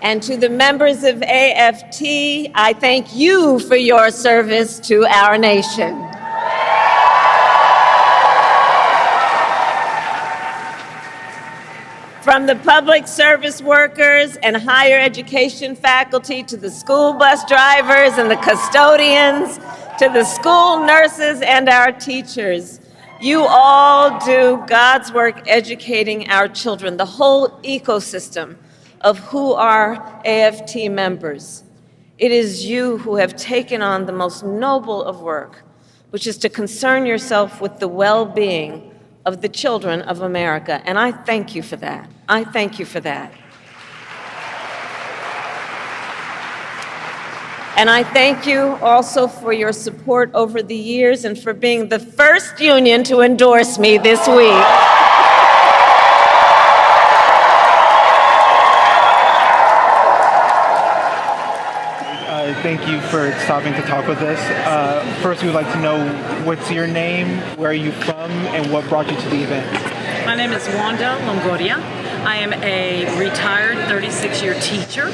And to the members of AFT, I thank you for your service to our nation. From the public service workers and higher education faculty to the school bus drivers and the custodians, to the school nurses and our teachers, you all do God's work educating our children, the whole ecosystem of who are AFT members. It is you who have taken on the most noble of work, which is to concern yourself with the well-being of the children of America, and I thank you for that. I thank you for that. And I thank you also for your support over the years and for being the first union to endorse me this week. Thank you for stopping to talk with us. First, we'd like to know what's your name, where are you from, and what brought you to the event? My name is Wanda Longoria. I am a retired 36-year teacher.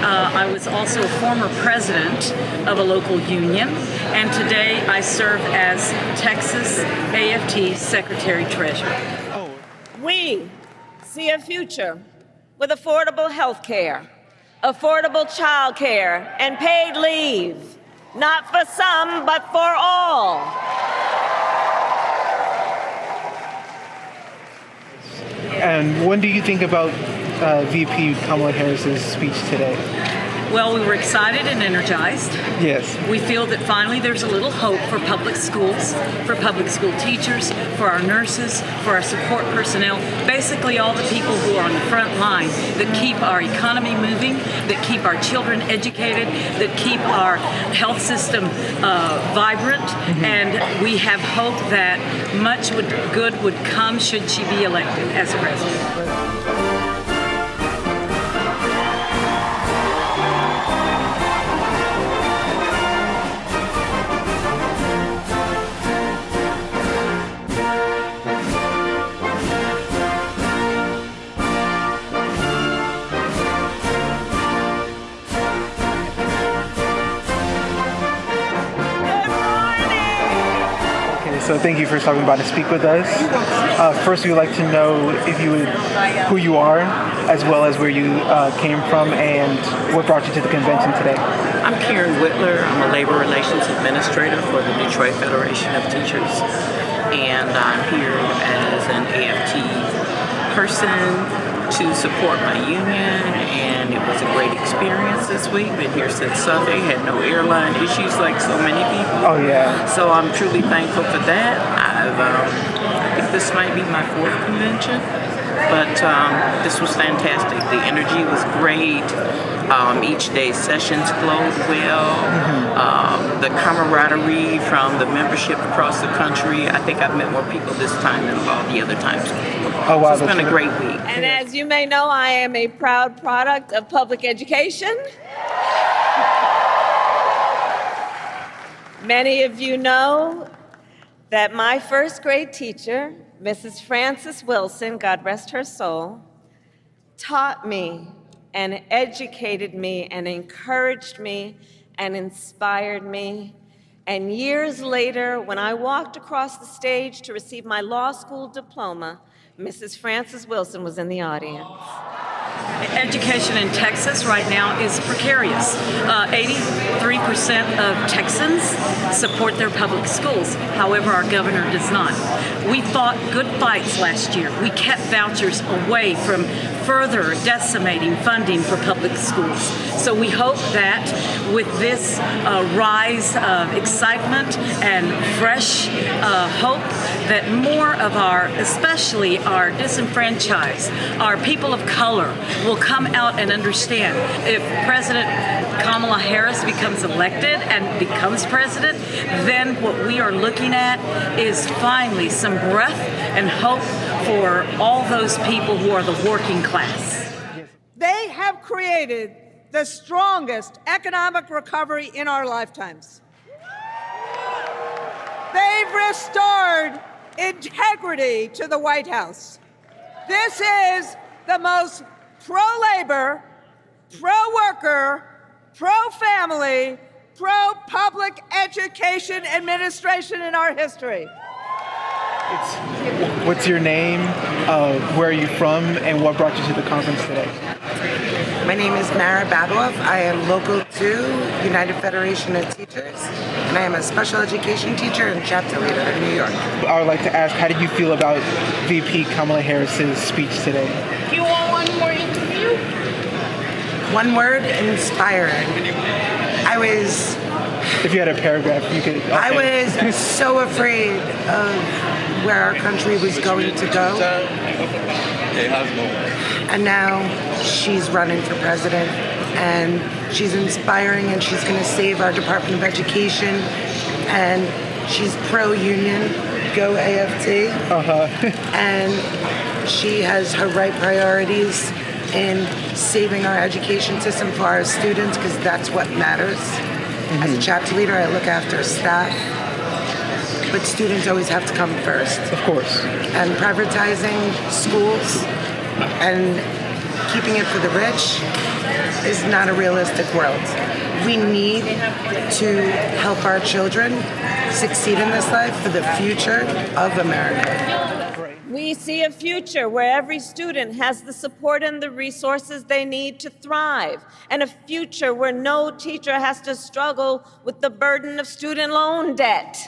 I was also a former president of a local union, and today I serve as Texas AFT Secretary Treasurer. We see a future with affordable health care, affordable child care, and paid leave, not for some, but for all. And when do you think about VP Kamala Harris's speech today? Well, we were excited and energized. Yes. We feel that finally there's a little hope for public schools, for public school teachers, for our nurses, for our support personnel, basically all the people who are on the front line that keep our economy moving, that keep our children educated, that keep our health system vibrant, and we have hope that much good would come should she be elected as president. So thank you for stopping by to speak with us. First, we would like to know who you are, as well as where you came from and what brought you to the convention today. I'm Karen Whitler. I'm a labor relations administrator for the Detroit Federation of Teachers, and I'm here as an AFT person to support my union, and it was a great experience this week. Been here since Sunday, had no airline issues like so many people. Oh yeah. So I'm truly thankful for that. I think this might be my fourth convention, but this was fantastic. The energy was great. Each day's sessions flowed well. The camaraderie from the membership across the country. I think I've met more people this time than all the other times before. Oh wow, so it's been a great week. And as you may know, I am a proud product of public education. Many of you know that my first grade teacher, Mrs. Frances Wilson, God rest her soul, taught me and educated me and encouraged me and inspired me. And years later, when I walked across the stage to receive my law school diploma, Mrs. Frances Wilson was in the audience. Education in Texas right now is precarious. 83% of Texans support their public schools. However, our governor does not. We fought good fights last year. We kept vouchers away from further decimating funding for public schools. So we hope that with this rise of excitement and fresh hope, that more of our, especially our disenfranchised, our people of color, will come out and understand. If President Kamala Harris becomes elected and becomes president, then what we are looking at is finally some breath and hope for all those people who are the working class. They have created the strongest economic recovery in our lifetimes. They've restored integrity to the White House. This is the most pro-labor, pro-worker, pro-family, pro-public education administration in our history. What's your name, where are you from, and what brought you to the conference today? My name is Mara Babeloff. I am Local 2, United Federation of Teachers, and I am a special education teacher and chapter leader in New York. I would like to ask, how did you feel about VP Kamala Harris's speech today? Do you want one more interview? One word, inspiring. If you had a paragraph, you could. Okay. I was so afraid of where our country was going to go. And now she's running for president, and she's inspiring, and she's going to save our Department of Education, and she's pro-union, go AFT. And she has her right priorities in saving our education system for our students, because that's what matters. As a chapter leader, I look after staff, but students always have to come first. Of course. And privatizing schools and keeping it for the rich is not a realistic world. We need to help our children succeed in this life for the future of America. We see a future where every student has the support and the resources they need to thrive, and a future where no teacher has to struggle with the burden of student loan debt.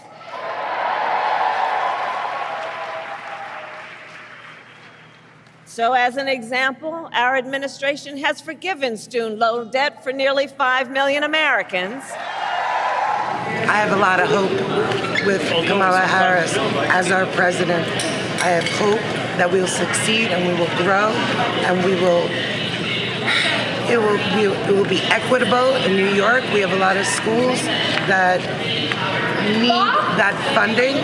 So as an example, our administration has forgiven student loan debt for nearly 5 million Americans. I have a lot of hope with Kamala Harris as our president. I have hope that we will succeed and we will grow and it will be equitable in New York. We have a lot of schools that need that funding,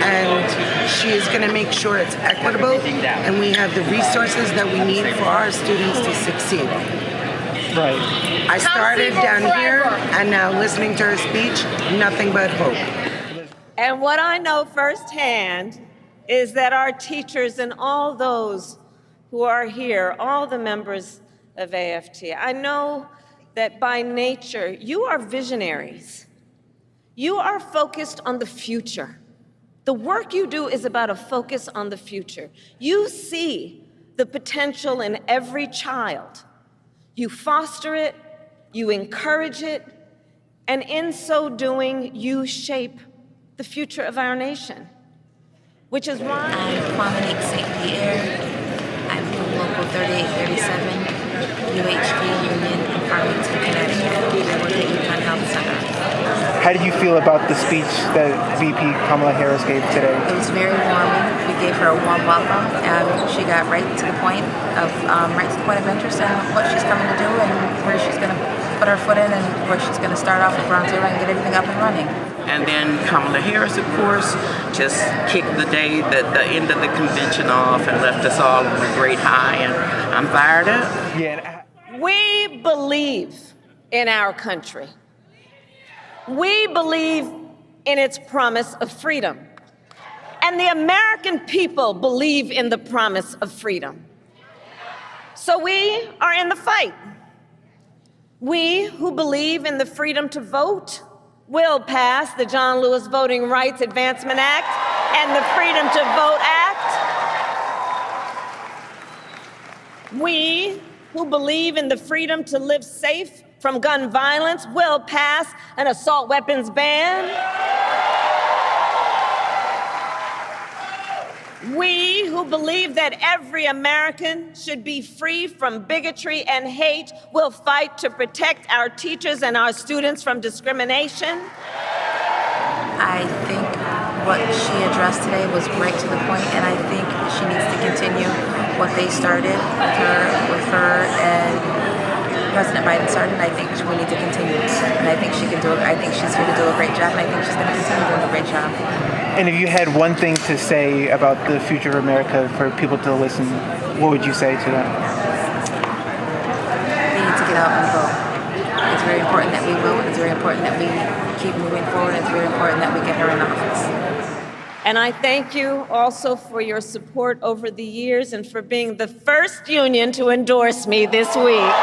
and she is going to make sure it's equitable and we have the resources that we need for our students to succeed. Right. I started down here, and now listening to her speech, nothing but hope. And what I know firsthand is that our teachers and all those who are here, all the members of AFT, I know that by nature, you are visionaries. You are focused on the future. The work you do is about a focus on the future. You see the potential in every child. You foster it, you encourage it, and in so doing, you shape the future of our nation, which is why I'm Kwame St. Pierre. I'm from Local 3837, UHP Union in Farmington, Connecticut. I work at UConn Health Center. How did you feel about the speech that VP Kamala Harris gave today? It was very warming. We gave her a warm welcome. She got right to the point of interest and what she's coming to do and where she's going to put her foot in and where she's going to start off at ground zero and get everything up and running. And then Kamala Harris, of course, just kicked the end of the convention off and left us all on a great high, and I'm fired up. Yeah. we believe in our country. We believe in its promise of freedom. And the American people believe in the promise of freedom. So we are in the fight. We who believe in the freedom to vote will pass the John Lewis Voting Rights Advancement Act and the Freedom to Vote Act. We who believe in the freedom to live safe from gun violence will pass an assault weapons ban. We who believe that every American should be free from bigotry and hate will fight to protect our teachers and our students from discrimination. I think what she addressed today was right to the point, and I think she needs to continue what they started with her and President Biden started. I think we need to continue, and I think she can do it. I think she's here to do a great job, and I think she's going to continue doing a great job. And if you had one thing to say about the future of America for people to listen, what would you say to them? They need to get out and vote. It's very important that we vote. It's very important that we keep moving forward. It's very important that we get her in office. And I thank you also for your support over the years and for being the first union to endorse me this week.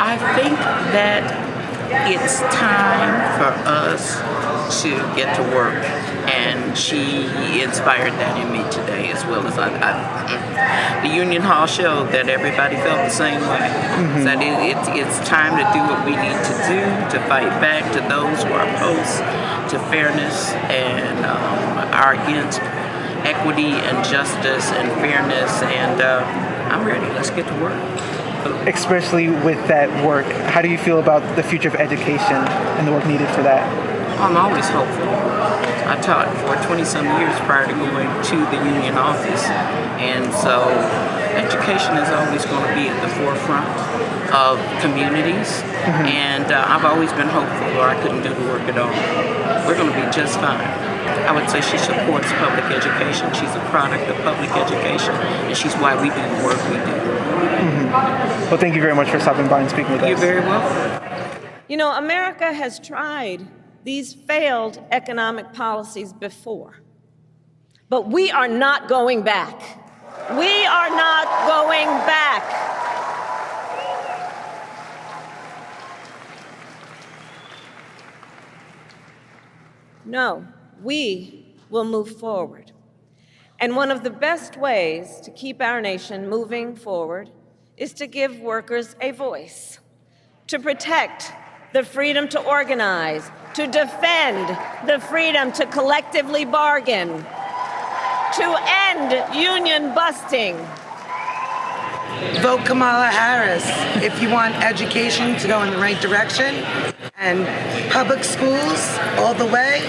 I think that it's time for us to get to work, and she inspired that in me today, as well as the Union Hall showed that everybody felt the same way. That it's time to do what we need to do to fight back to those who are opposed to fairness and are against equity and justice and fairness, and I'm ready. Let's get to work. Especially with that work, how do you feel about the future of education and the work needed for that? I'm always hopeful. I taught for 20-some years prior to going to the union office, and so education is always going to be at the forefront of communities, and I've always been hopeful, or I couldn't do the work at all. We're going to be just fine. I would say she supports public education. She's a product of public education, and she's why we do the work we do. Well, thank you very much for stopping by and speaking with us. You're very welcome. You know, America has tried these failed economic policies before, but we are not going back. We are not going back. No, we will move forward. And one of the best ways to keep our nation moving forward is to give workers a voice, to protect the freedom to organize, to defend the freedom to collectively bargain, to end union busting. Vote Kamala Harris if you want education to go in the right direction and public schools all the way.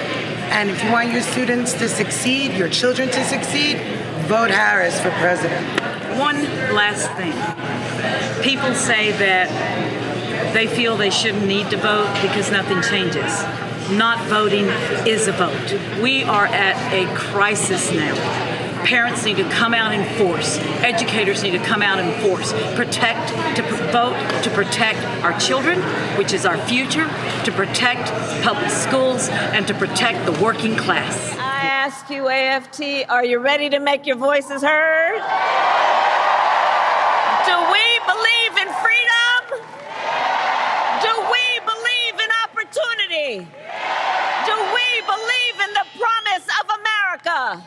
And if you want your students to succeed, your children to succeed, vote Harris for president. One last thing. People say that they feel they shouldn't need to vote because nothing changes. Not voting is a vote. We are at a crisis now. Parents need to come out in force. Educators need to come out in force. Vote to protect our children, which is our future, to protect public schools, and to protect the working class. I ask you, AFT, are you ready to make your voices heard? Do we believe in freedom? Do we believe in opportunity? Do we believe in the promise of America?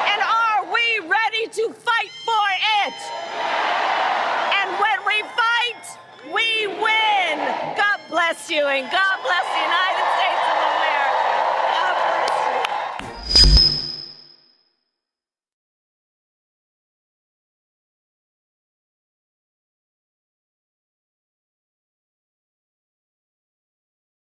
And are we ready to fight for it? And when we fight, we win. God bless you and God